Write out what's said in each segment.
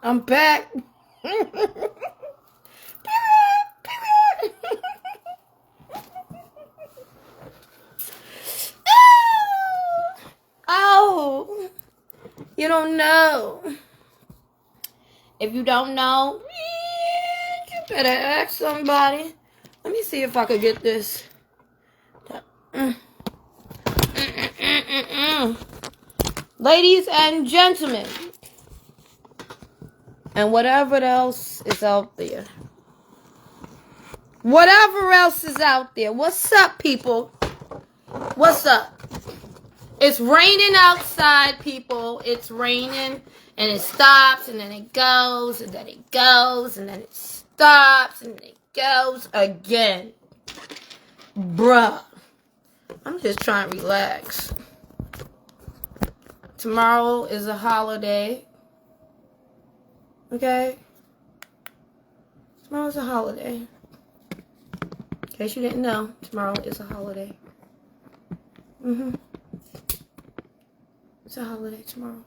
I'm back. Oh, you don't know. If you don't know, you better ask somebody. Let me see if I could get this. Ladies and gentlemen, and whatever else is out there. Whatever else is out there. What's up, people? What's up? It's raining outside, people. It's raining, and it stops, and then it goes, and then it goes, and then it stops, and then it goes again. Bruh. I'm just trying to relax. Tomorrow is a holiday. Okay? Tomorrow's a holiday. In case you didn't know, tomorrow is a holiday. It's a holiday tomorrow.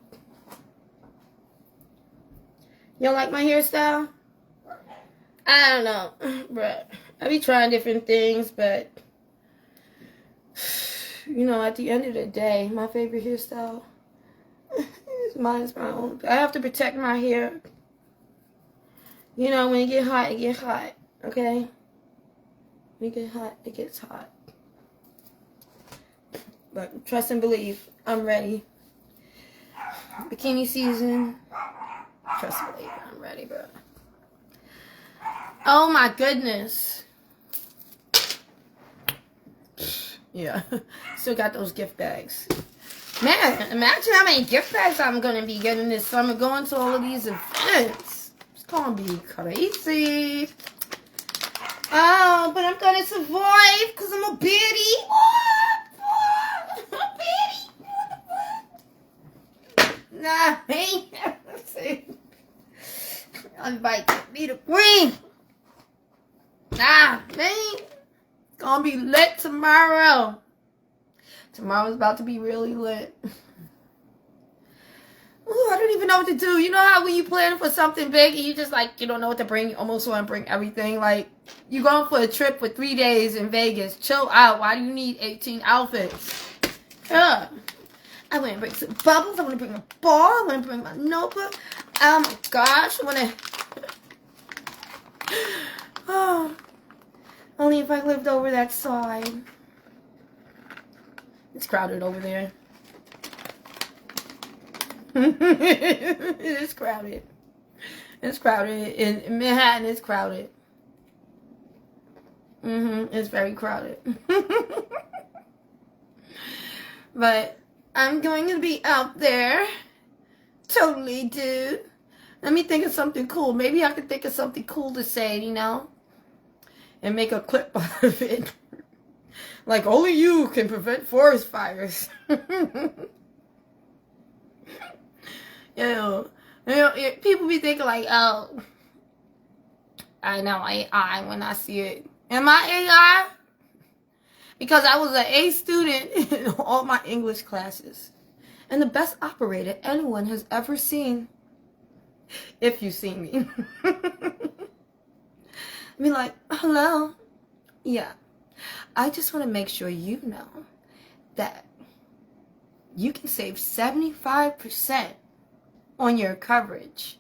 You don't like my hairstyle? I don't know, bruh. I be trying different things, but you know, at the end of the day, my favorite hairstyle is mine's my own. I have to protect my hair. You know, when it get hot, it get hot. Okay? When it get hot, it gets hot. But trust and believe, I'm ready. Bikini season. Trust and believe, I'm ready, bro. Oh my goodness. Yeah. Still got those gift bags. Man, imagine how many gift bags I'm going to be getting this summer going to all of these events. It's going to be crazy. Oh, but I'm going to survive because I'm a baddie. What? I'm a baddie. Nah, man. I'll invite me to green. Nah, man. It's going to be lit tomorrow. Tomorrow's about to be really lit. Ooh, I don't even know what to do. You know how when you plan for something big and you just like, you don't know what to bring. You almost want to bring everything. Like, you're going for a trip for 3 days in Vegas. Chill out. Why do you need 18 outfits? Yeah. I want to bring some bubbles. I want to bring a ball. I want to bring my notebook. Oh my gosh. I want to... Oh. Only if I lived over that side. It's crowded over there. It's crowded. It's crowded. In Manhattan, it's crowded. It's very crowded. But I'm going to be out there. Totally, dude. Let me think of something cool. Maybe I could think of something cool to say, you know? And make a clip out of it. Like, only you can prevent forest fires. you know, people be thinking like, oh, I know AI when I see it. Am I AI? Because I was an A student in all my English classes. And the best operator anyone has ever seen. If you see me. Be like, hello. Yeah. I just want to make sure you know that you can save 75% on your coverage.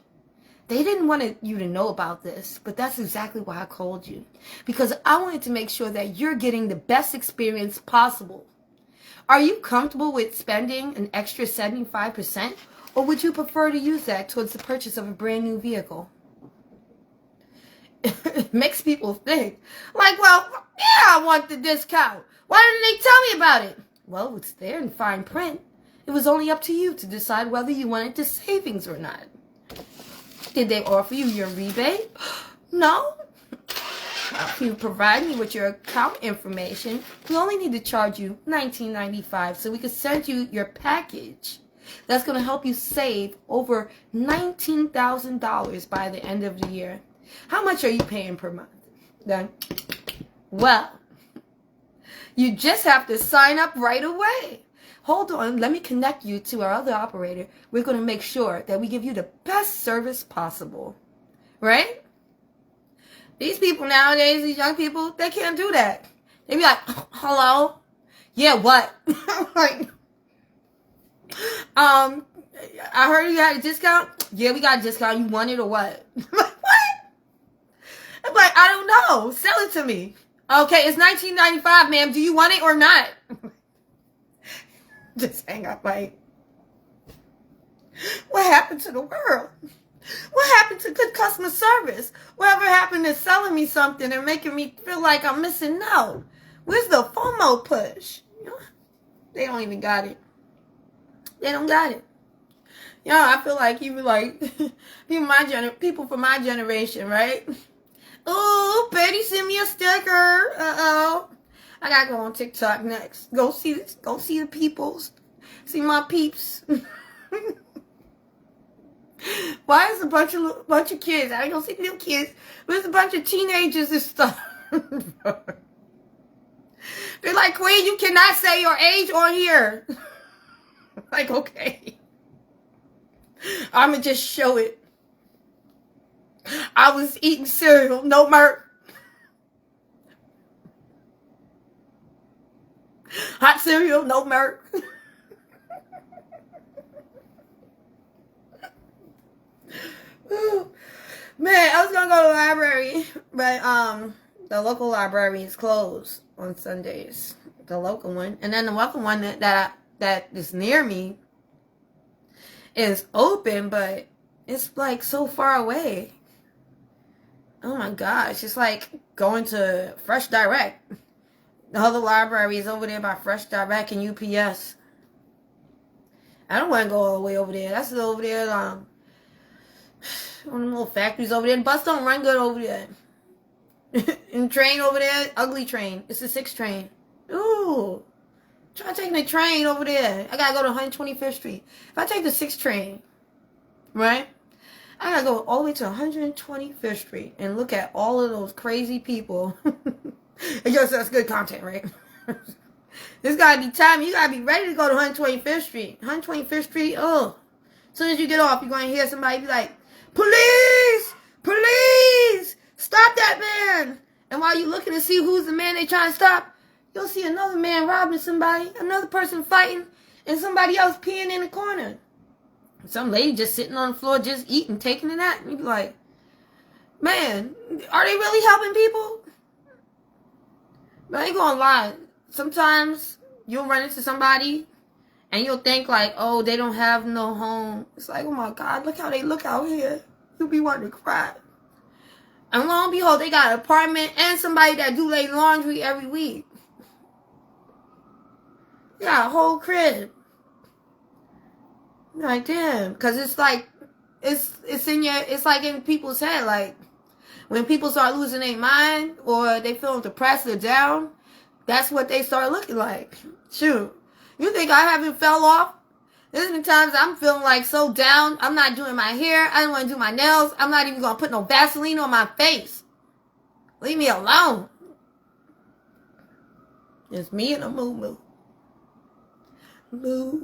They didn't want you to know about this, but that's exactly why I called you. Because I wanted to make sure that you're getting the best experience possible. Are you comfortable with spending an extra 75%? Or would you prefer to use that towards the purchase of a brand new vehicle? It makes people think. Like, well, yeah, I want the discount. Why didn't they tell me about it? Well, it's there in fine print. It was only up to you to decide whether you wanted the savings or not. Did they offer you your rebate? No. If you provide me with your account information, we only need to charge you $19.95 so we can send you your package. That's going to help you save over $19,000 by the end of the year. How much are you paying per month? Then, well, you just have to sign up right away. hold on, let me connect you to our other operator. We're going to make sure that we give you the best service possible. Right? These people nowadays, these young people, they can't do that. They be like, hello? Yeah, what? Like, I heard you had a discount. Yeah, we got a discount. You want it or what? I'm like, what? I'm like, I don't know. Sell it to me. Okay, it's $19.95, ma'am. Do you want it or not? Just hang up like, what happened to the world? What happened to good customer service? Whatever happened to selling me something and making me feel like I'm missing out? Where's the FOMO push? They don't even got it. They don't got it. I feel like even like people from my generation, right? Oh, Betty sent me a sticker. Uh-oh. I gotta go on TikTok next. Go see the peoples. See my peeps. Why is a bunch of kids? I don't see them kids. There's a bunch of teenagers and stuff. They're like, Queen, you cannot say your age on here. Like, okay. I'ma just show it. I was eating cereal, no milk. Hot cereal, no milk. Man, I was gonna go to the library, but the local library is closed on Sundays. The local one, and then the local one that is near me is open, but it's like so far away. Oh my gosh, it's like going to Fresh Direct. The other library is over there by Fresh Direct and UPS. I don't want to go all the way over there. That's over there. One of them little factories over there. The bus don't run good over there. And train over there, ugly train. It's the 6 train. Ooh. Try taking the train over there. I gotta go to 125th Street. If I take the 6 train, right? I gotta go all the way to 125th Street and look at all of those crazy people. I guess that's good content, right? There's gotta be time. You gotta be ready to go to 125th Street. 125th Street, oh. As soon as you get off, you're gonna hear somebody be like, police! Police! Stop that man! And while you're looking to see who's the man they trying to stop, you'll see another man robbing somebody, another person fighting, and somebody else peeing in the corner. Some lady just sitting on the floor just eating, taking a nap. And you be like, man, are they really helping people? But I ain't gonna lie. Sometimes you'll run into somebody and you'll think like, oh, they don't have no home. It's like, oh my God, look how they look out here. You'll be wanting to cry. And lo and behold, they got an apartment and somebody that do their laundry every week. They got a whole crib. Like, damn. Because it's like, it's like in people's head. Like, when people start losing their mind or they feel depressed or down, that's what they start looking like. Shoot. You think I haven't fell off? There's been times I'm feeling like so down. I'm not doing my hair. I don't want to do my nails. I'm not even going to put no Vaseline on my face. Leave me alone. It's me and a moo-moo. Moo.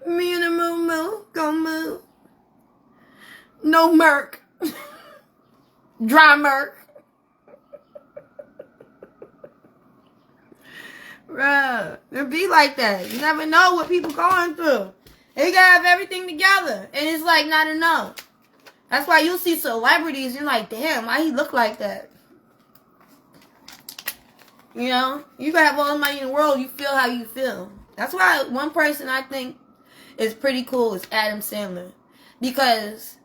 Me and a moo-moo. Go moo. No murk. Dry murk. Bruh, it be like that. You never know what people going through. They gotta have everything together. And it's like not enough. That's why you'll see celebrities, you're like, damn, why he look like that? You know? You can have all the money in the world, you feel how you feel. That's why one person I think is pretty cool is Adam Sandler. Because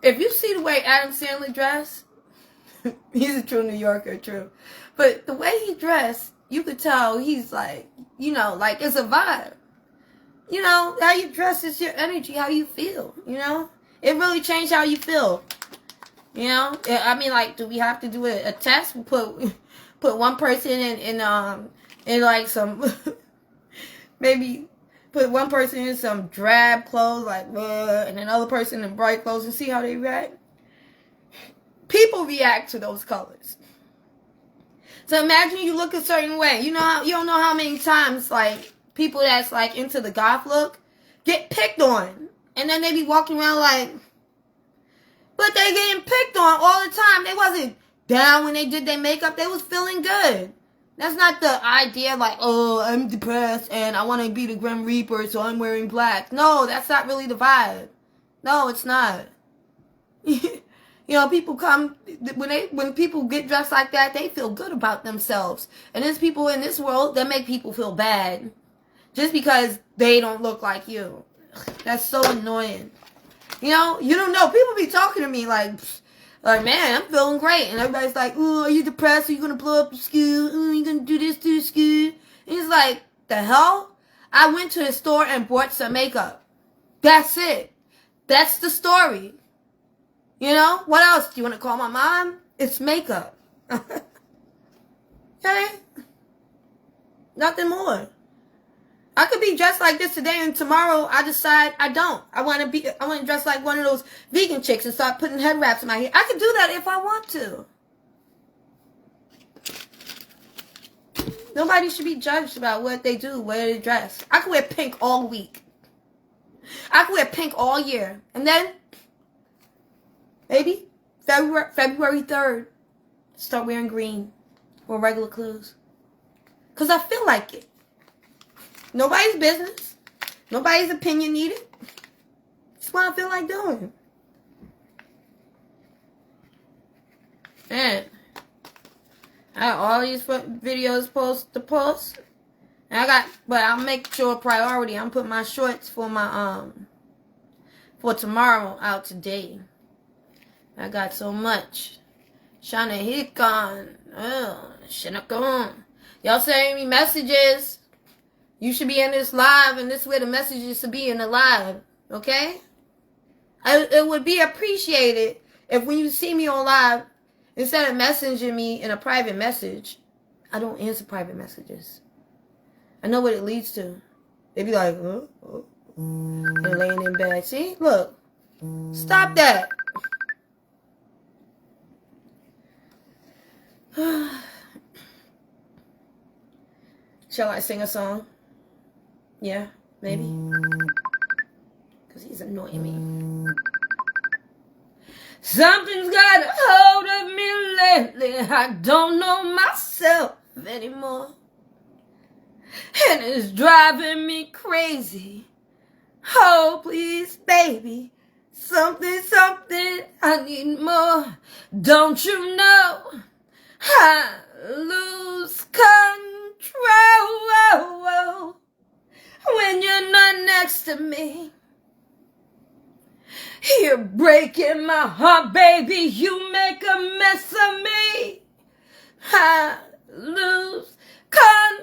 if you see the way Adam Sandler dressed, he's a true New Yorker, true. But the way he dressed, you could tell he's like, you know, like it's a vibe. You know, how you dress is your energy, how you feel, you know? It really changed how you feel. You know? I mean, like, do we have to do a test? We put one person in like some, maybe put one person in some drab clothes, like, and another person in bright clothes and see how they react? People react to those colors. So imagine you look a certain way. You don't know how many times like people that's like into the goth look get picked on, and then they be walking around like, but they getting picked on all the time. They wasn't down when they did their makeup. They was feeling good. That's not the idea like, oh, I'm depressed and I want to be the Grim Reaper, so I'm wearing black. No, that's not really the vibe. No, it's not. People come, when people get dressed like that, they feel good about themselves. And there's people in this world that make people feel bad just because they don't look like you. That's so annoying. You don't know. People be talking to me like, man, I'm feeling great. And everybody's like, ooh, are you depressed? Are you going to blow up your school? Ooh, you going to do this to the school? And it's like, the hell? I went to the store and bought some makeup. That's it. That's the story. What else? Do you want to call my mom? It's makeup. Okay? Nothing more. I could be dressed like this today and tomorrow I decide I don't. I want to dress like one of those vegan chicks and start putting head wraps in my hair. I could do that if I want to. Nobody should be judged about what they do, where they dress. I could wear pink all week. I could wear pink all year. And then, maybe, February 3rd, start wearing green or regular clothes. Because I feel like it. Nobody's business. Nobody's opinion needed. That's what I feel like doing. Man. I got all these videos to post. And but I'll make sure priority. I'm putting my shorts for tomorrow out today. I got so much. Shana Hikon. Oh, Shinakon. Y'all sending me messages. You should be in this live, and this is where the messages should be in the live. Okay? It would be appreciated if when you see me on live, instead of messaging me in a private message, I don't answer private messages. I know what it leads to. They be like, and laying in bed. See? Look. Stop that. Shall I sing a song? Yeah, maybe. Because he's annoying me. Something's got a hold of me lately. I don't know myself anymore. And it's driving me crazy. Oh, please, baby. Something, I need more. Don't you know I lose control when you're not next to me? You're breaking my heart, baby. You make a mess of me. I lose control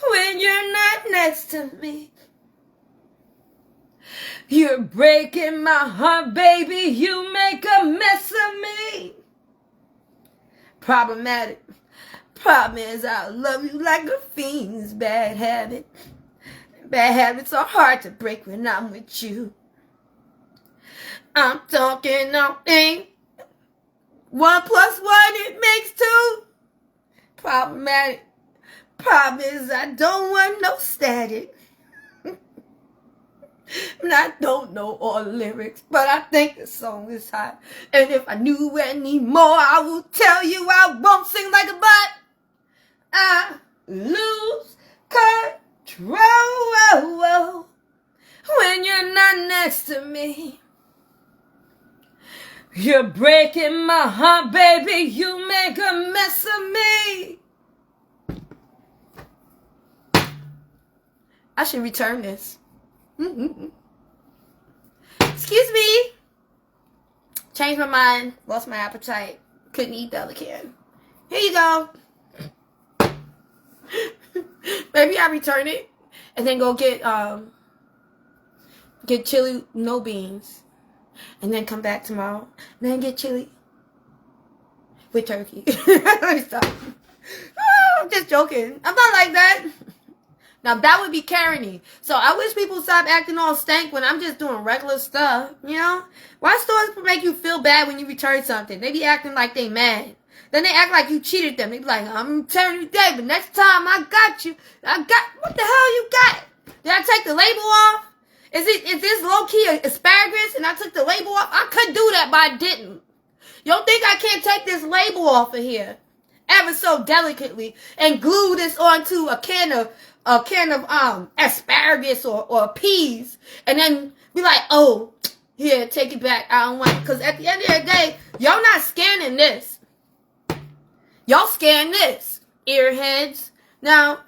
when you're not next to me. You're breaking my heart, baby. You make a mess of me. Problematic. Problem is I love you like a fiend's bad habit. Bad habits are hard to break when I'm with you. I'm talking all things. 1 + 1, it makes 2. Problematic. Problem is I don't want no static. And I don't know all the lyrics, but I think the song is hot. And if I knew any more, I will tell you I won't sing like a butt. I lose control when you're not next to me. You're breaking my heart, baby. You make a mess of me. I should return this. Excuse me. Changed my mind. Lost my appetite. Couldn't eat the other can. Here you go. Maybe I return it and then go get chili, no beans, and then come back tomorrow and then get chili with turkey. Let me stop. I'm just joking. I'm not like that. Now that would be Karen-y. So I wish people stop acting all stank when I'm just doing regular stuff, you know? Why stores make you feel bad when you return something? They be acting like they mad. Then they act like you cheated them. They be like, I'm telling you today, but next time I got you. What the hell you got? Did I take the label off? Is this low-key asparagus and I took the label off? I could do that, but I didn't. You don't think I can't take this label off of here ever so delicately and glue this onto a can of asparagus or peas and then be like, oh, here, take it back. I don't want it. Because at the end of the day, y'all not scanning this. Y'all scan this, earheads. Now,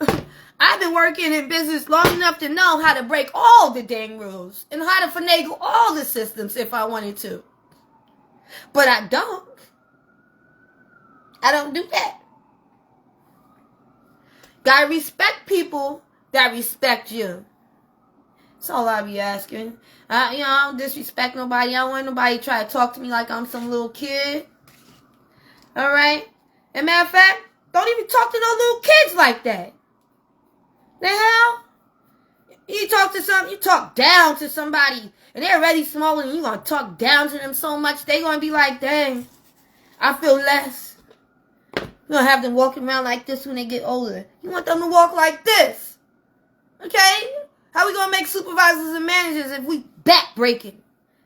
I've been working in business long enough to know how to break all the dang rules and how to finagle all the systems if I wanted to. But I don't. I don't do that. Gotta respect people that respect you. That's all I be asking. I don't disrespect nobody. I don't want nobody to try to talk to me like I'm some little kid. Alright? And matter of fact, don't even talk to no little kids like that. The hell? You talk down to somebody, and they're already smaller than you, gonna talk down to them so much, they gonna be like, dang, I feel less. You're gonna have them walking around like this when they get older. You want them to walk like this. Okay? How we gonna make supervisors and managers if we back-breaking?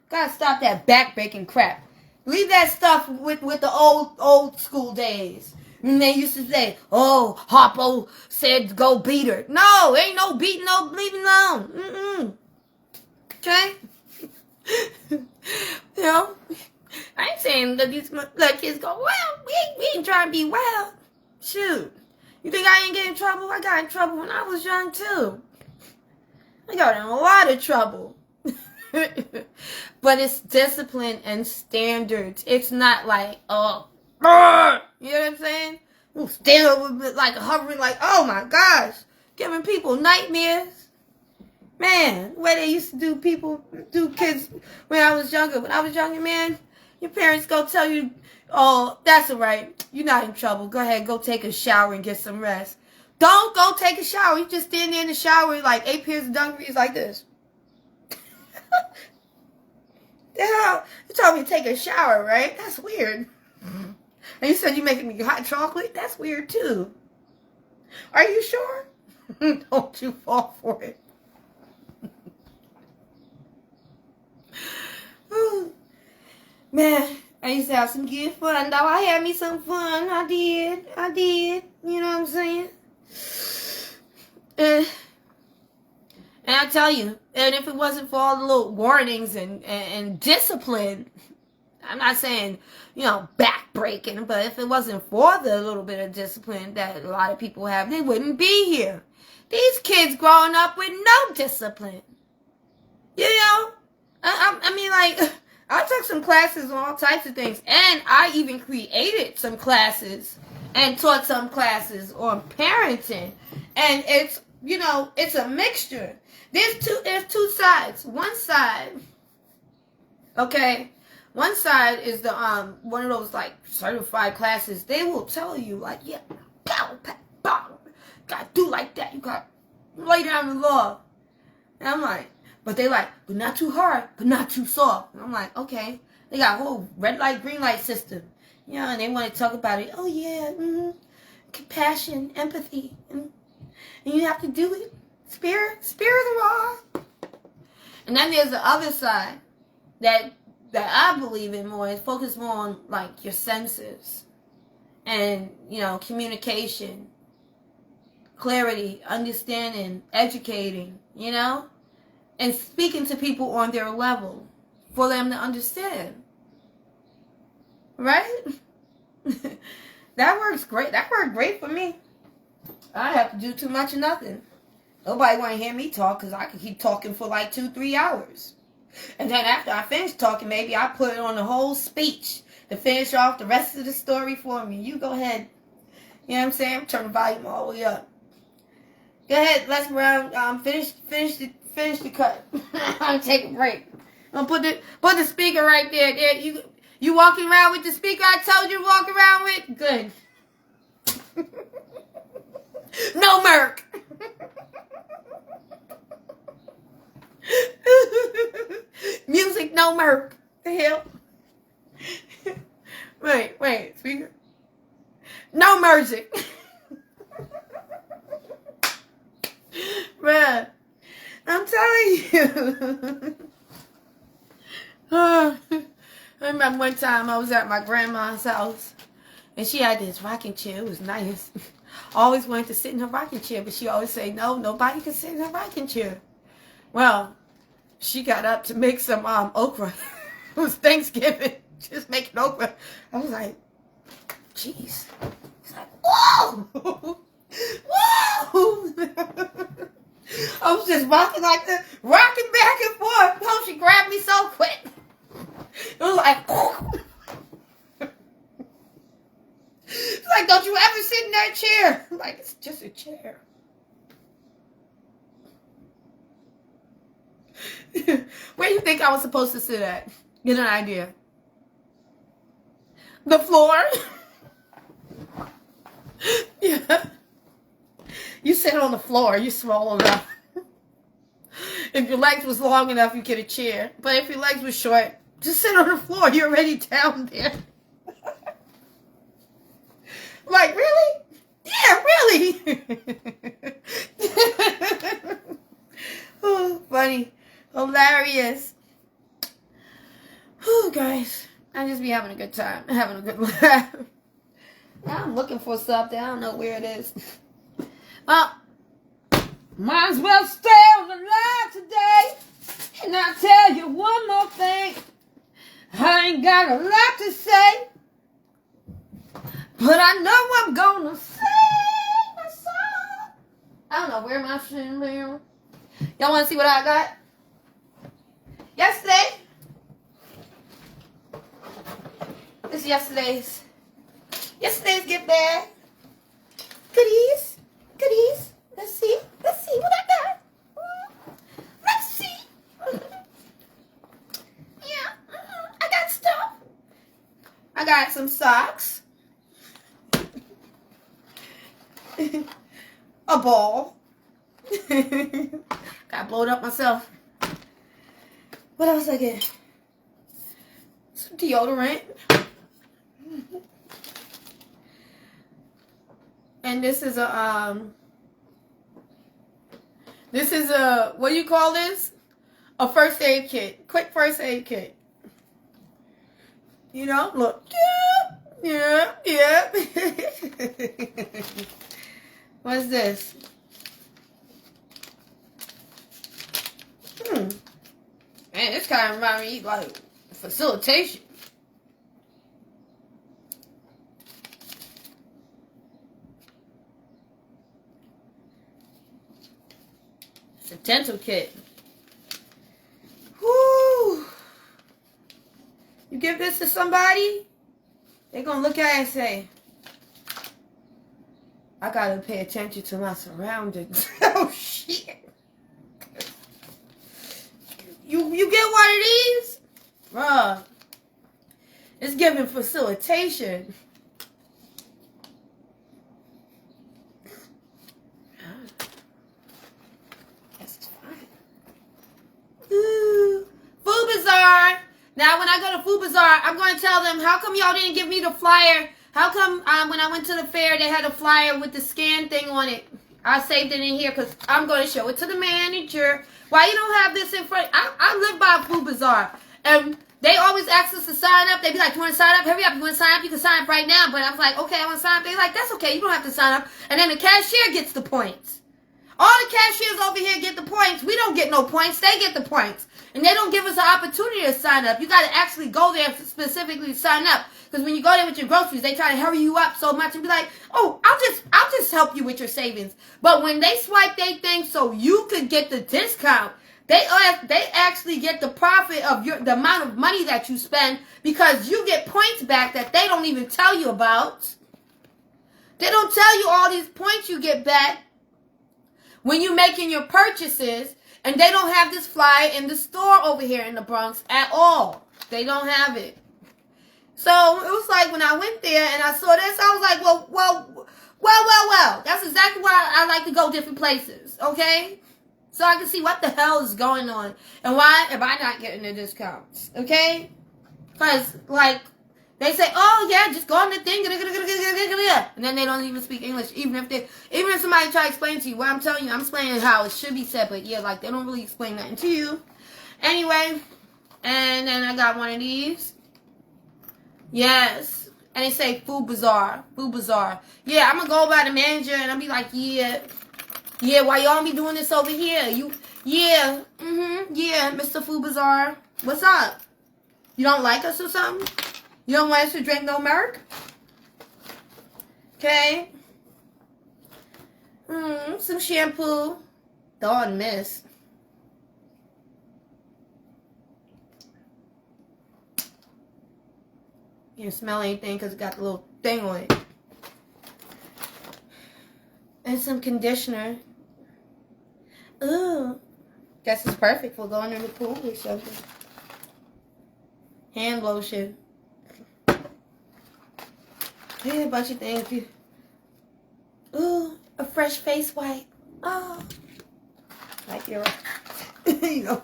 Gotta stop that back-breaking crap. Leave that stuff with the old school days. And they used to say, oh, Harpo said go beat her. No, ain't no beating, no leaving alone. Okay? I ain't saying that these little kids go, well, we ain't trying to be wild. Shoot. You think I ain't get in trouble? I got in trouble when I was young, too. I got in a lot of trouble. But it's discipline and standards. It's not like, oh, you know what I'm saying? You stand over like hovering like, oh my gosh, giving people nightmares. Man, the way they used to do kids when I was younger. When I was younger, man, your parents go tell you, oh, that's all right. You're not in trouble. Go ahead, go take a shower and get some rest. Don't go take a shower. You just stand there in the shower like 8 pairs of dungarees like this. The hell? You told me to take a shower, right? That's weird. And you said you're making me hot chocolate? That's weird, too. Are you sure? Don't you fall for it. Man, I used to have some good fun, though. I had me some fun. I did. You know what I'm saying? And I tell you, and if it wasn't for all the little warnings and discipline, I'm not saying, back-breaking, but if it wasn't for the little bit of discipline that a lot of people have, they wouldn't be here. These kids growing up with no discipline. I mean, like, I took some classes on all types of things, and I even created some classes and taught some classes on parenting. And it's, it's a mixture. There's two sides. One side, okay, one side is the one of those like certified classes. They will tell you like, yeah, pow, pow, pow. Gotta do like that. You gotta lay down the law. And I'm like, but they like, but not too hard, but not too soft. And I'm like, okay. They got a whole red light, green light system. And they want to talk about it. Oh yeah, compassion, empathy, and you have to do it. Spirit of the law. And then there's the other side that I believe in more. It's focused more on like your senses and communication, clarity, understanding, educating, and speaking to people on their level for them to understand. Right? That works great. That worked great for me. I don't have to do too much of nothing. Nobody want to hear me talk because I can keep talking for like 2-3 hours. And then after I finish talking, maybe I put it on the whole speech to finish off the rest of the story for me. You go ahead. You know what I'm saying? Turn the volume all the way up. Go ahead, Les Brown. Finish the cut. I'm taking a break. I'm gonna put the speaker right there. There, you walking around with the speaker I told you to walk around with? Good. No Merc. Music, no Merc. The hell? Wait, speaker. No merging. Man, I'm telling you. I remember one time I was at my grandma's house and she had this rocking chair. It was nice. I always wanted to sit in her rocking chair, but she always say, no, nobody can sit in her rocking chair. Well, she got up to make some okra. It was Thanksgiving. Just making okra. I was like, jeez. It's like, whoa! Whoa! I was just rocking like this, rocking back and forth. Oh, she grabbed me so quick. It was like, it's like, don't you ever sit in that chair? I'm like, it's just a chair. Where do you think I was supposed to sit at? Get an idea. The floor? Yeah. You sit on the floor, you swallow enough. If your legs was long enough, you get a chair. But if your legs were short, just sit on the floor. You're already down there. Like, really? Yeah, really? Oh, funny. Hilarious. Oh, guys. I just be having a good time. Having a good laugh. Now I'm looking for something. I don't know where it is. Well, might as well stay on the line today. And I'll tell you one more thing. I ain't got a lot to say. But I know I'm gonna sing my song. I don't know where my shit is. Y'all want to see what I got? Yesterday. This is yesterday's gift bag. Goodies. Goodies. Let's see what I got. Let's see. Yeah, I got stuff. I got some socks. A ball. Got blowed up myself. What else I get? Some deodorant. And this is a what do you call this? A first aid kit. Quick first aid kit. You know, look. Yeah. What's this? Man, this kind of reminds me like facilitation. It's a dental kit. Whoo! You give this to somebody, they're gonna look at it and say, I gotta pay attention to my surroundings. Oh shit. You get one of these? Bruh. It's giving facilitation. Guess it's fine. Ooh. Food Bazaar. Now when I go to Food Bazaar, I'm going to tell them, how come y'all didn't give me the flyer? How come when I went to the fair, they had a flyer with the scan thing on it? I saved it in here because I'm going to show it to the manager. Why you don't have this in front? I live by a Food Bazaar. And they always ask us to sign up. They be like, you want to sign up? Hurry up. You want to sign up? You can sign up right now. But I was like, okay, I want to sign up. They're like, that's okay. You don't have to sign up. And then the cashier gets the points. All the cashiers over here get the points. We don't get no points. They get the points. And they don't give us an opportunity to sign up. You got to actually go there specifically to sign up. Because when you go there with your groceries, they try to hurry you up so much and be like, oh, I'll just help you with your savings. But when they swipe their thing so you could get the discount, they actually get the profit of the amount of money that you spend because you get points back that they don't even tell you about. They don't tell you all these points you get back when you're making your purchases, and they don't have this flyer in the store over here in the Bronx at all. They don't have it. So it was like when I went there and I saw this, I was like, well. That's exactly why I like to go different places, okay? So I can see what the hell is going on and why am I not getting the discounts, okay? Because, like, They say, oh yeah, just go on the thing, and then they don't even speak English. Even if somebody try to explain to you what I'm telling you, I'm explaining how it should be said, but yeah, like they don't really explain nothing to you. Anyway, and then I got one of these. Yes. And they say Food Bazaar. Food Bazaar. Yeah, I'm gonna go by the manager and I'll be like, yeah, why y'all be doing this over here? Yeah, Mr. Food Bazaar. What's up? You don't like us or something? You don't want us to drink no milk? Okay. Some shampoo. Dawn Mist. You can't smell anything because it got the little thing on it. And some conditioner. Ooh. Guess it's perfect for going in the pool or something. Hand lotion. Yeah, a bunch of things. Ooh, a fresh face wipe. Oh. Like you're you know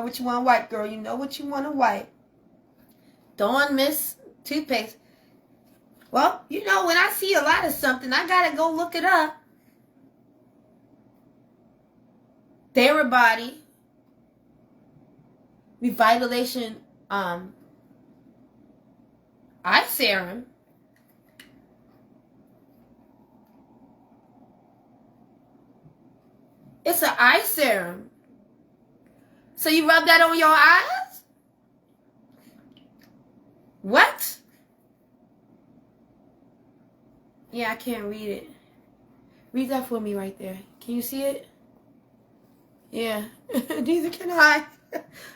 what you want to wipe, girl. You know what you want to wipe. Dawn Mist toothpaste. Well, you know, when I see a lot of something, I gotta go look it up. Therabody Revitalization eye serum. It's an eye serum. So you rub that on your eyes? What? Yeah, I can't read it. Read that for me right there. Can you see it? Yeah. Neither can I.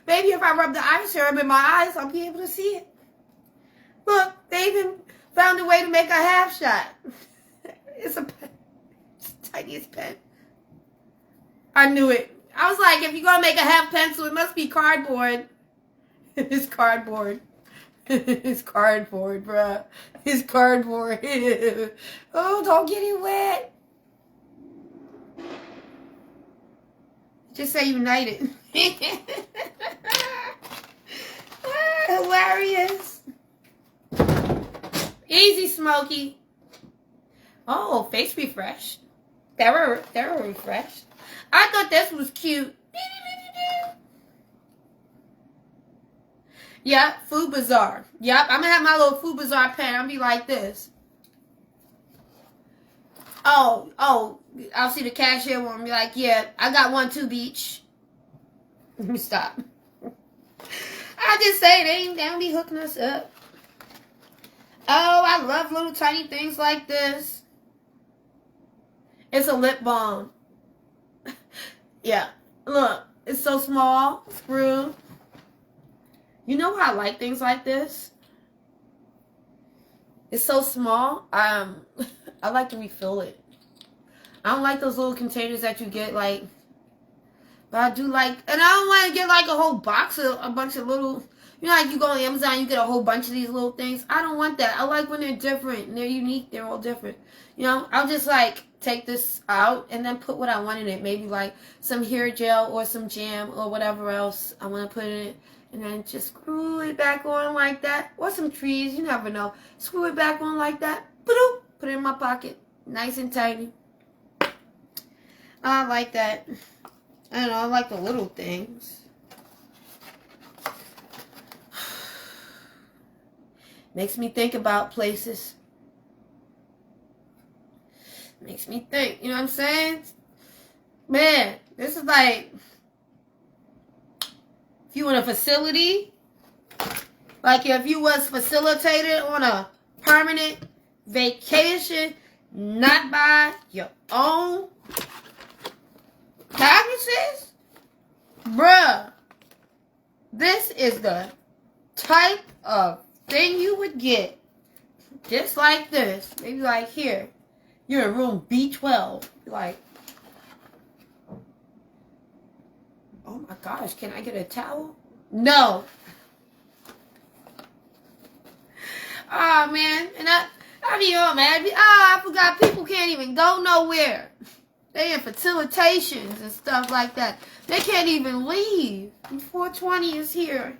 Maybe if I rub the eye serum in my eyes, I'll be able to see it. Look, they even found a way to make a half shot. It's a pen. It's the tiniest pen. I knew it. I was like, if you're going to make a half pencil, it must be cardboard. It's cardboard. It's cardboard, bruh. It's cardboard. Oh, don't get it wet. Just say United. Hilarious. Easy, Smokey. Oh, face refresh. They're refreshed. I thought this was cute. Yep, Food Bazaar. Yep, I'm gonna have my little Food Bazaar pen. I'll be like this. Oh, I'll see the cashier one and be like, yeah, I got one too, beach. Let me stop. I just say they don't be hooking us up. Oh, I love little tiny things like this. It's a lip balm. Yeah, look, it's so small, screw. You know why I like things like this? It's so small. I like to refill it. I don't like those little containers that you get, like, but I do like, and I don't want to get like a whole box of a bunch of little, you know, like you go on Amazon, you get a whole bunch of these little things. I don't want that. I like when they're different and they're unique. They're all different. You know, I'll just like take this out and then put what I want in it. Maybe like some hair gel or some jam or whatever else I want to put in it. And then just screw it back on like that. Or some trees, you never know. Screw it back on like that. Boop, put it in my pocket. Nice and tidy. I like that. I don't know, I like the little things. Makes me think about places. Makes me think, you know what I'm saying? Man, this is like, if you in a facility, like if you was facilitated on a permanent vacation, not by your own cognizance, bruh, this is the type of thing you would get. Just like this. Maybe like here. You're in room B12. Like, oh my gosh, can I get a towel? No. Oh man, and I be all mad. I forgot people can't even go nowhere. They in facilitations and stuff like that. They can't even leave. 420 is here.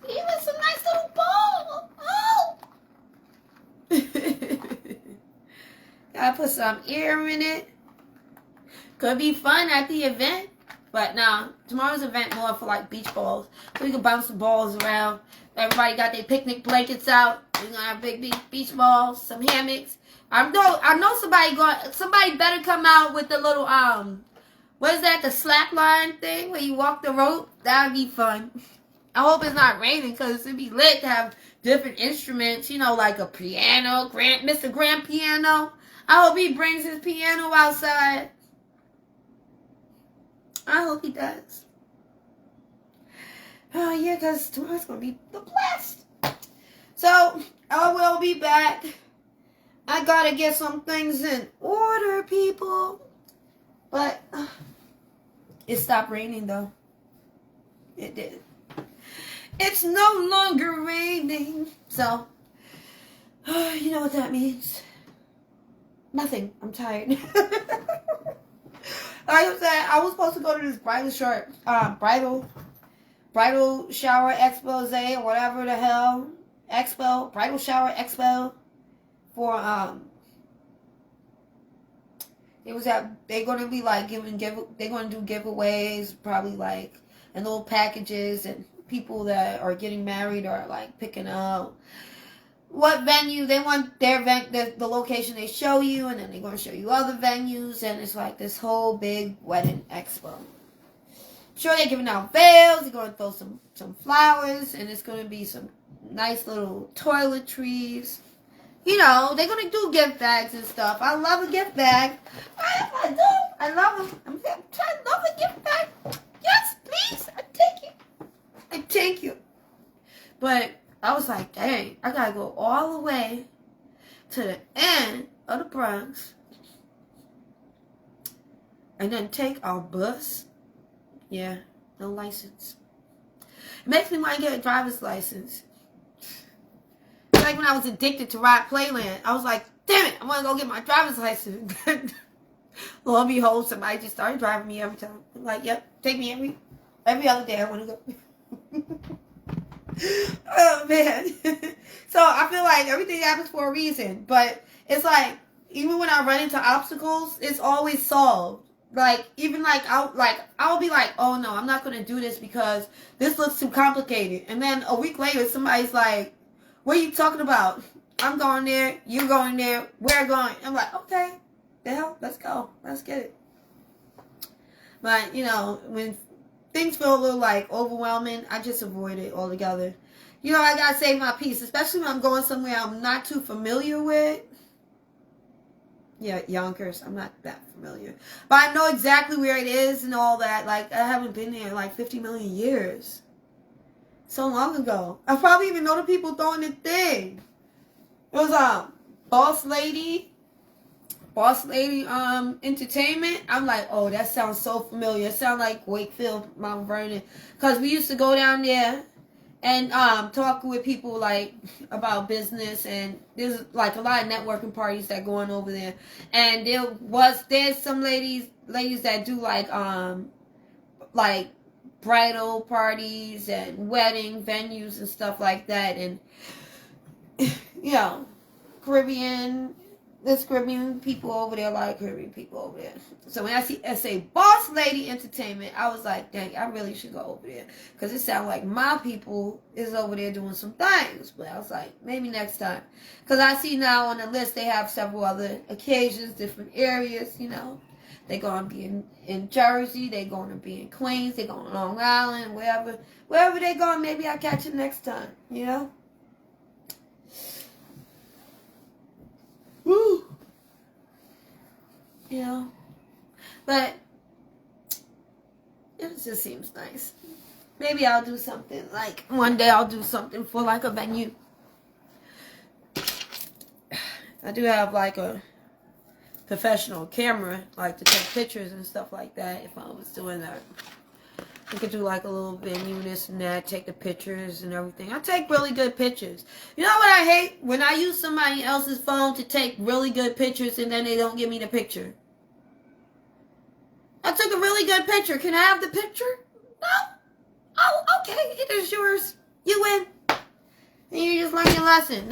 Even some nice little balls. I put some air in it. Could be fun at the event. But now, tomorrow's event more for like beach balls. So we can bounce the balls around. Everybody got their picnic blankets out. We're gonna have big beach balls, some hammocks. I know somebody better come out with the little what is that, the slack line thing where you walk the rope? That would be fun. I hope it's not raining because it'd be lit to have different instruments, you know, like a piano, Mr. Grand Piano. I hope he brings his piano outside. I hope he does. Oh, yeah, because tomorrow's going to be the blast. So, I will be back. I got to get some things in order, people. But it stopped raining, though. It did. It's no longer raining. So, you know what that means. Nothing. I'm tired. Like I said, I was supposed to go to this bridal shower expose or whatever the hell. Expo. Bridal shower expo. For, they're going to be like they're going to do giveaways, probably like, and little packages, and people that are getting married are like picking up what venue they want their event, the location they show you, and then they're going to show you other venues, and it's like this whole big wedding expo. Sure, they're giving out veils, they're going to throw some flowers, and it's going to be some nice little toiletries. You know, they're going to do gift bags and stuff. I love a gift bag. I do. I love them. I love a gift bag. Yes, please. I take it. I take you. But I was like, dang, I got to go all the way to the end of the Bronx and then take our bus. Yeah, no license. It makes me want to get a driver's license. Like when I was addicted to Ride Playland, I was like, damn it, I want to go get my driver's license. Lo and behold, somebody just started driving me every time. I'm like, yep, take me every other day I want to go. Oh, man. So I feel like everything happens for a reason. But it's like, even when I run into obstacles, it's always solved. Like, even like, I'll be like, oh no, I'm not going to do this because this looks too complicated. And then a week later, somebody's like, what are you talking about? I'm going there. You're going there. We're going. I'm like, okay. The hell? Let's go. Let's get it. But, you know, when things feel a little, like, overwhelming, I just avoid it altogether. You know, I got to save my peace, especially when I'm going somewhere I'm not too familiar with. Yeah, Yonkers. I'm not that familiar. But I know exactly where it is and all that. Like, I haven't been there in, like, 50 million years. So long ago. I probably even know the people throwing the thing. It was Boss Lady Entertainment. I'm like, oh, that sounds so familiar. It sounds like Wakefield, Mount Vernon. Because we used to go down there and talk with people like about business, and there's like a lot of networking parties that go on over there. And there's some ladies that do like bridal parties and wedding venues and stuff like that, and you know, there's Caribbean people over there, a lot of Caribbean people over there. So when I say Boss Lady Entertainment, I was like, dang, I really should go over there because it sounds like my people is over there doing some things. But I was like, maybe next time, because I see now on the list they have several other occasions, different areas, you know. They're going to be in Jersey. They're going to be in Queens. They're going to Long Island, wherever. Wherever they're going, maybe I'll catch it next time, you know? Woo! You know? But it just seems nice. Maybe I'll do something. Like, one day I'll do something for, like, a venue. I do have, like, a professional camera, like to take pictures and stuff like that. If I was doing that, I could do like a little venue, this and that, take the pictures and everything. I take really good pictures. You know what I hate? When I use somebody else's phone to take really good pictures and then they don't give me the picture. I took a really good picture. Can I have the picture? No. Oh, okay. It is yours. You win. And you just learn your lesson.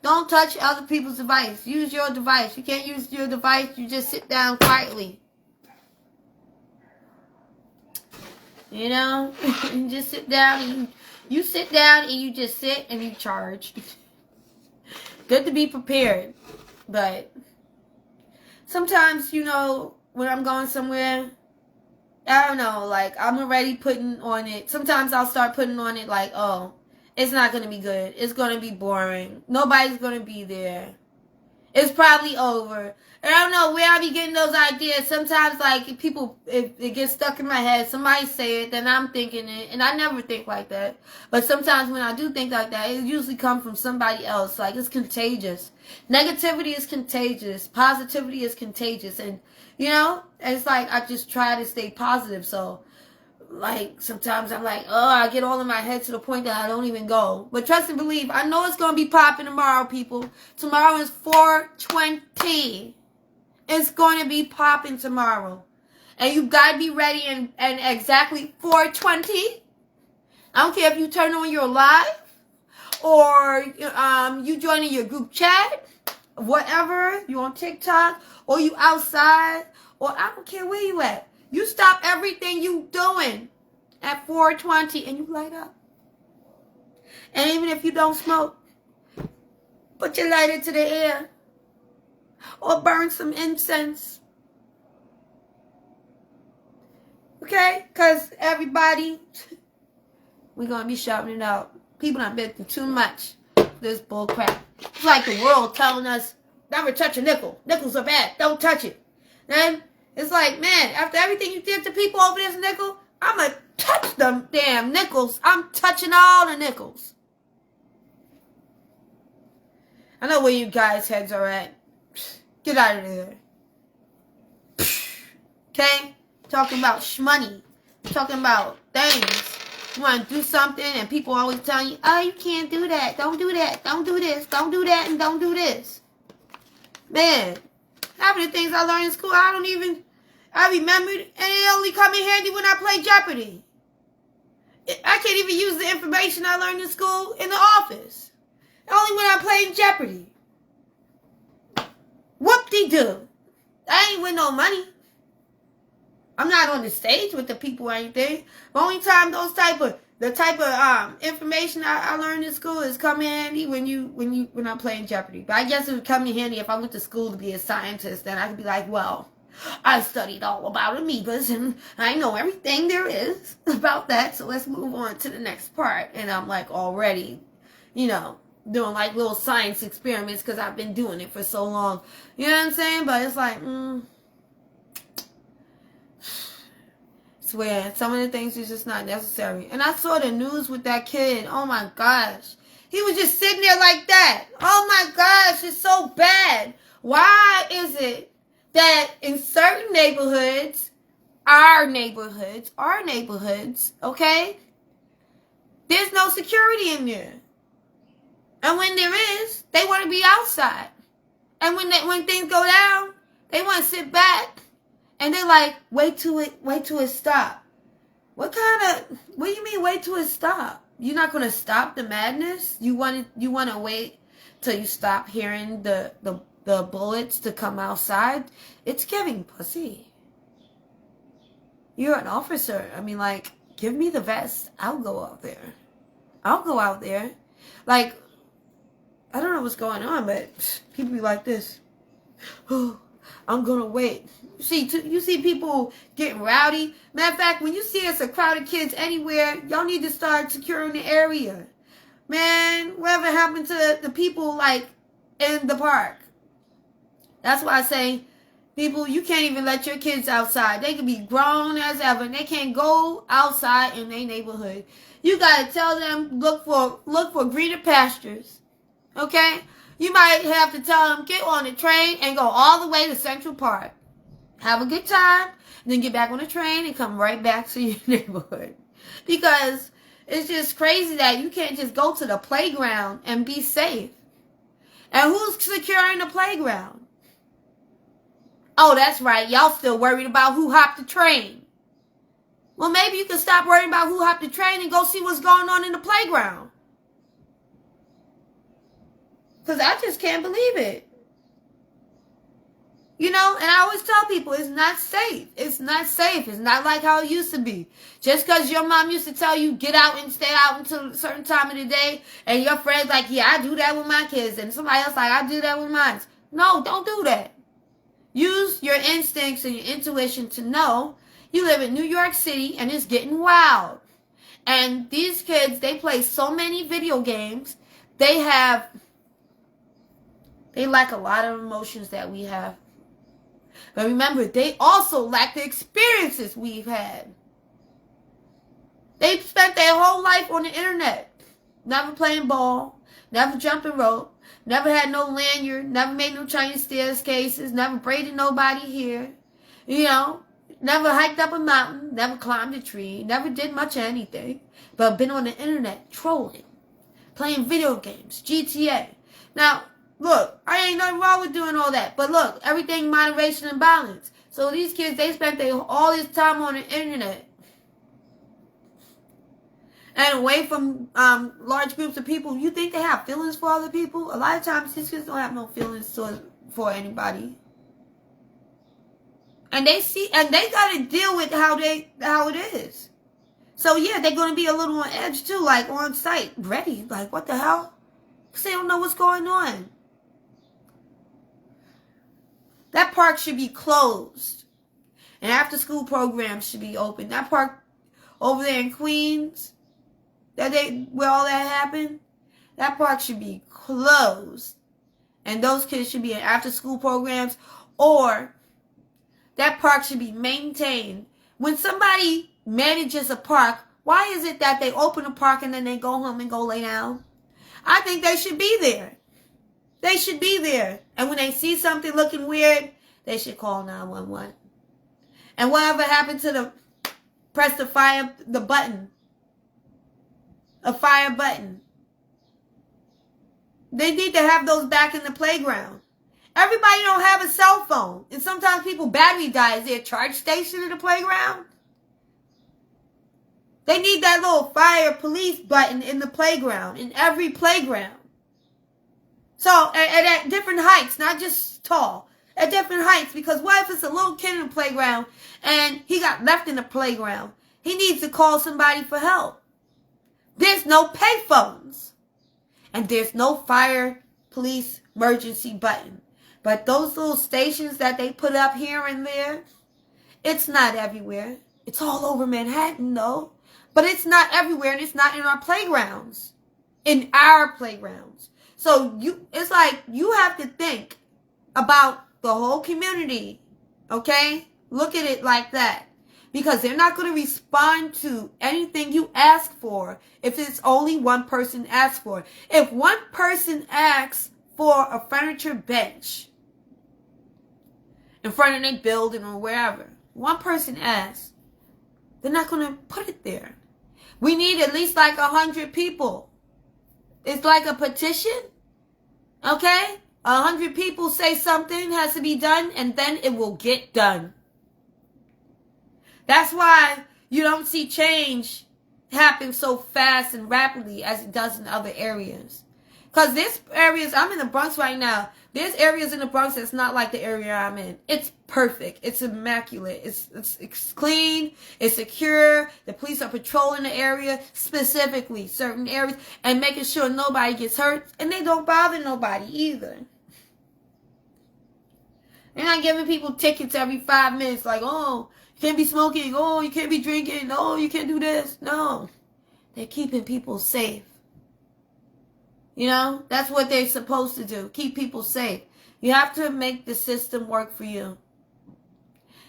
Don't touch other people's device. Use your device. You can't use your device. You just sit down quietly. You know? You just sit down and you sit down and you just sit and you charge. Good to be prepared. But sometimes, you know, when I'm going somewhere, I don't know, like, I'm already putting on it. Sometimes I'll start putting on it like, oh, it's not going to be good. It's going to be boring. Nobody's going to be there. It's probably over. And I don't know where I be getting those ideas. Sometimes, like, people, if it gets stuck in my head, somebody say it, then I'm thinking it. And I never think like that. But sometimes when I do think like that, it usually comes from somebody else. Like, it's contagious. Negativity is contagious. Positivity is contagious. And, you know, it's like I just try to stay positive. So, like, sometimes I'm like, oh, I get all in my head to the point that I don't even go. But trust and believe, I know it's going to be popping tomorrow, people. Tomorrow is 4/20. It's going to be popping tomorrow. And you got to be ready and exactly 4/20. I don't care if you turn on your live or you joining your group chat, whatever, you on TikTok or you outside or I don't care where you at. You stop everything you doing at 4:20 and you light up. And even if you don't smoke, put your lighter to the air or burn some incense. Okay? Because everybody, we're going to be shouting it out. People have been through too much. This bull crap. It's like the world telling us, never touch a nickel. Nickels are bad. Don't touch it. Then it's like, man, after everything you did to people over this nickel, I'm going to touch them damn nickels. I'm touching all the nickels. I know where you guys' heads are at. Get out of there. Okay? Talking about shmoney. Talking about things. You want to do something and people always telling you, oh, you can't do that. Don't do that. Don't do this. Don't do that and don't do this. Man, half of the things I learned in school, I remembered, and it only come in handy when I play Jeopardy. I can't even use the information I learned in school in the office. Only when I played Jeopardy. Whoop-de-doo. I ain't win no money. I'm not on the stage with the people or anything. The only time the type of information I learned in school is come in handy when I'm playing Jeopardy. But I guess it would come in handy if I went to school to be a scientist. Then I could be like, well, I studied all about amoebas and I know everything there is about that. So let's move on to the next part. And I'm like already, you know, doing like little science experiments because I've been doing it for so long. You know what I'm saying? But it's like, swear, some of the things is just not necessary. And I saw the news with that kid. Oh my gosh. He was just sitting there like that. Oh my gosh, it's so bad. Why is it that in certain neighborhoods, our neighborhoods, okay, there's no security in there. And when there is, they want to be outside. And when things go down, they want to sit back. And they're like, wait till it stop. What do you mean wait till it stop? You're not going to stop the madness? You want to wait till you stop hearing the bullets to come outside? It's giving pussy. You're an officer. I mean, like, give me the vest. I'll go out there. Like, I don't know what's going on, but people be like this. Oh, I'm going to wait. You see people getting rowdy. Matter of fact, when you see it's a crowd of kids anywhere, y'all need to start securing the area. Man, whatever happened to the people, like, in the park? That's why I say, people, you can't even let your kids outside. They can be grown as ever, and they can't go outside in their neighborhood. You got to tell them, look for greener pastures. Okay? You might have to tell them, get on the train and go all the way to Central Park. Have a good time, and then get back on the train and come right back to your neighborhood. Because it's just crazy that you can't just go to the playground and be safe. And who's securing the playground? Oh, that's right. Y'all still worried about who hopped the train. Well, maybe you can stop worrying about who hopped the train and go see what's going on in the playground. Because I just can't believe it. You know, and I always tell people it's not safe. It's not safe. It's not like how it used to be. Just because your mom used to tell you get out and stay out until a certain time of the day, and your friends like, yeah, I do that with my kids, and somebody else like, I do that with mine. No, don't do that. Use your instincts and your intuition to know you live in New York City and it's getting wild. And these kids, they play so many video games. They lack a lot of emotions that we have. But remember, they also lack the experiences we've had. They spent their whole life on the internet. Never playing ball, never jumping rope, never had no lanyard, never made no Chinese staircases, never braided nobody here. You know, never hiked up a mountain, never climbed a tree, never did much of anything. But been on the internet trolling, playing video games, GTA. Now, look, I ain't nothing wrong with doing all that. But look, everything moderation and balance. So these kids, they spent all this time on the internet. And away from large groups of people. You think they have feelings for other people? A lot of times, these kids don't have no feelings for anybody. And they got to deal with how it is. So yeah, they're going to be a little on edge too, like on site, ready. Like, what the hell? Because they don't know what's going on. That park should be closed. And after school programs should be open. That park over there in Queens, where all that happened, that park should be closed. And those kids should be in after school programs, or that park should be maintained. When somebody manages a park, why is it that they open a park and then they go home and go lay down? I think they should be there. They should be there. And when they see something looking weird, they should call 911. And whatever happened to press the fire button. A fire button. They need to have those back in the playground. Everybody don't have a cell phone. And sometimes people battery die. Is there a charge station in the playground? They need that little fire police button in the playground. In every playground. So, and at different heights, not just tall. At different heights. Because what if it's a little kid in the playground and he got left in the playground? He needs to call somebody for help. There's no payphones. And there's no fire police emergency button. But those little stations that they put up here and there, it's not everywhere. It's all over Manhattan, though. But it's not everywhere, and it's not in our playgrounds. In our playgrounds. So it's like you have to think about the whole community, okay? Look at it like that. Because they're not going to respond to anything you ask for if it's only one person asks for it. If one person asks for a furniture bench in front of their building or wherever, one person asks, they're not going to put it there. We need at least like 100 people. It's like a petition, okay? 100 people say something has to be done, and then it will get done. That's why you don't see change happen so fast and rapidly as it does in other areas. Because there's areas, I'm in the Bronx right now. There's areas in the Bronx that's not like the area I'm in. It's perfect. It's immaculate. It's clean. It's secure. The police are patrolling the area, specifically certain areas, and making sure nobody gets hurt. And they don't bother nobody either. They're not giving people tickets every 5 minutes like, oh, you can't be smoking. Oh, you can't be drinking. Oh, you can't do this. No. They're keeping people safe. You know, that's what they're supposed to do. Keep people safe. You have to make the system work for you.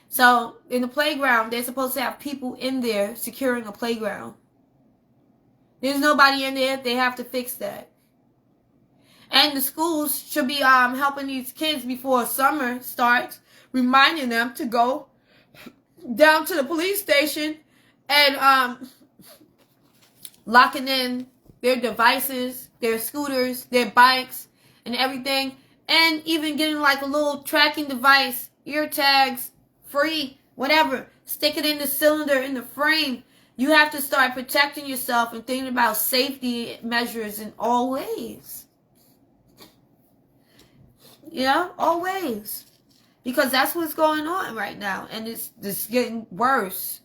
So, in the playground, they're supposed to have people in there securing a playground. There's nobody in there. They have to fix that. And the schools should be helping these kids before summer starts, reminding them to go down to the police station and locking in their devices, their scooters, their bikes, and everything. And even getting like a little tracking device, ear tags, free, whatever. Stick it in the cylinder, in the frame. You have to start protecting yourself and thinking about safety measures in all ways. You know, always. Because that's what's going on right now. And it's getting worse.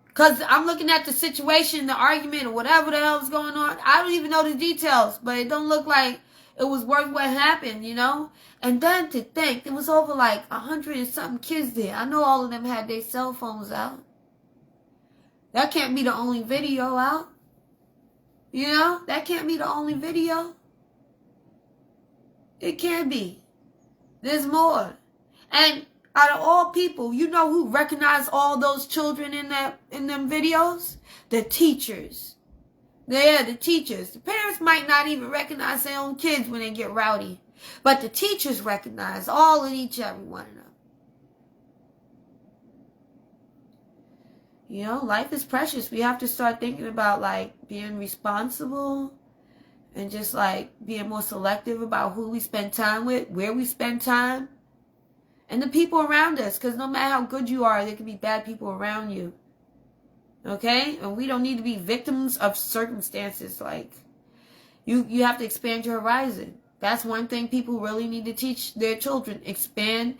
Because I'm looking at the situation, the argument, or whatever the hell is going on. I don't even know the details. But it don't look like it was worth what happened, you know? And then to think, there was over like 100 and something kids there. I know all of them had their cell phones out. That can't be the only video out. You know? That can't be the only video. It can't be. There's more. And out of all people, you know who recognized all those children in them videos? The teachers. Yeah, the teachers. The parents might not even recognize their own kids when they get rowdy. But the teachers recognize all and each every one of them. You know, life is precious. We have to start thinking about, like, being responsible and just, like, being more selective about who we spend time with, where we spend time, and the people around us. Because no matter how good you are, there can be bad people around you. Okay? And we don't need to be victims of circumstances. Like, you have to expand your horizon. That's one thing people really need to teach their children. Expand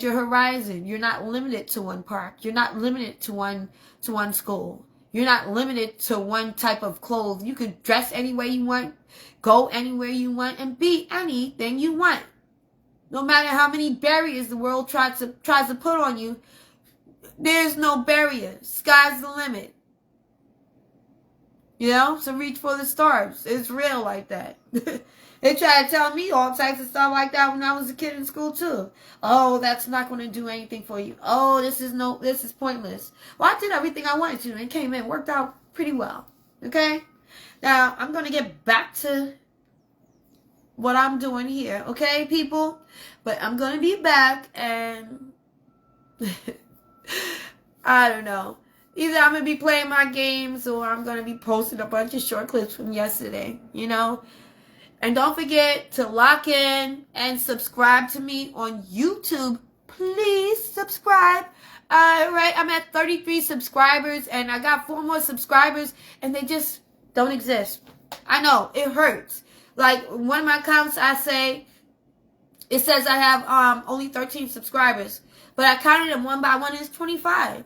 your horizon. You're not limited to one park. You're not limited to one school. You're not limited to one type of clothes. You could dress any way you want, go anywhere you want, and be anything you want. No matter how many barriers the world tries to put on you, there's no barrier. Sky's the limit. You know? So reach for the stars. It's real like that. They tried to tell me all types of stuff like that when I was a kid in school too. Oh, that's not going to do anything for you. Oh, this is pointless. Well, I did everything I wanted to and came in. Worked out pretty well. Okay? Now, I'm going to get back to what I'm doing here. Okay, people? But I'm going to be back and I don't know. Either I'm going to be playing my games or I'm going to be posting a bunch of short clips from yesterday. You know? And don't forget to lock in and subscribe to me on YouTube. Please subscribe. Alright, I'm at 33 subscribers and I got 4 more subscribers and they just don't exist. I know, it hurts. Like, one of my accounts, it says I have only 13 subscribers. But I counted them one by one, it's 25.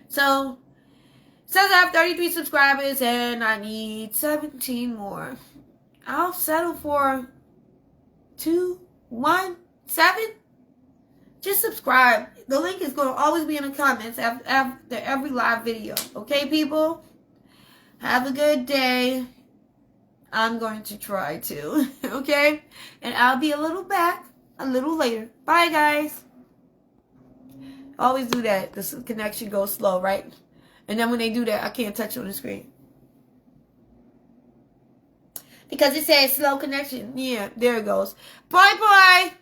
So, it says I have 33 subscribers and I need 17 more. I'll settle for 2, 1, 7. Just subscribe. The link is going to always be in the comments after every live video. Okay, people? Have a good day. I'm going to try to. Okay? And I'll be a little back a little later. Bye, guys. Always do that. The connection goes slow, right? And then when they do that, I can't touch on the screen. Because it says slow connection. Yeah, there it goes. Bye-bye.